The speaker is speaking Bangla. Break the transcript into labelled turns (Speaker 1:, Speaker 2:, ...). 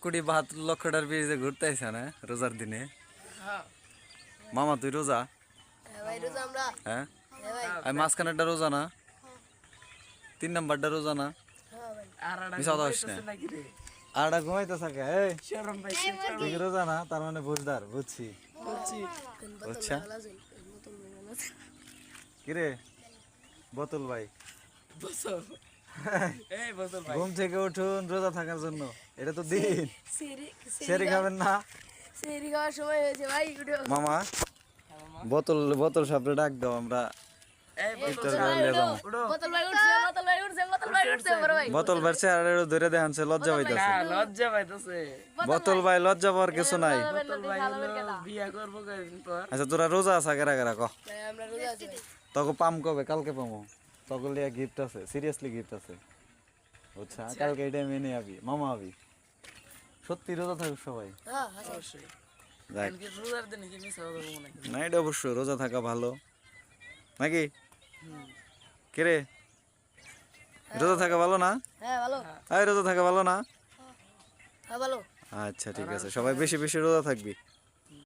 Speaker 1: 1,72,00,000 ব্রিজে ঘুরতে আইসা না রোজার দিনে। মামা তুই রোজা? হ্যাঁ আমি মাঝখানেরটা রোজা না, 3 নাম্বারটা রোজা না? আরটা ঘুমাইতে থাকে। তুই কি রোজা না? তার মানে বুঝদার, বুঝছি। আচ্ছা কিরে বোতল ভাই, ঘুম থেকে উঠুন রোজা থাকার জন্য, এটা তো দিন। সেরি খাবেন না?
Speaker 2: সেরি খাওয়ার সময় হয়েছে ভাই।
Speaker 1: মামা বোতল বোতল সাপড়ে ডাক দাও, আমরা বোতল ভাইছে আর ধরে দেখানছে, লজ্জা পাইতেছে। বোতল ভাই লজ্জা পাওয়ার কিছু নাই। আচ্ছা তোরা রোজা আছে আগের আগের ক তোকে পাম কবে? কালকে পামো, তখন লিয়া গিফট আছে, সিরিয়াসলি গিফট আছে বুঝছা? কালকে এই টাইমে নিয়ে আবি, মামা আবি। সত্যি রোজা থাকুক সবাই। না এটা অবশ্যই রোজা থাকা ভালো নাকি? কিরে রোজা থাকা ভালো না? রোজা থাকা ভালো না? আচ্ছা ঠিক আছে, সবাই বেশি বেশি রোজা থাকবি।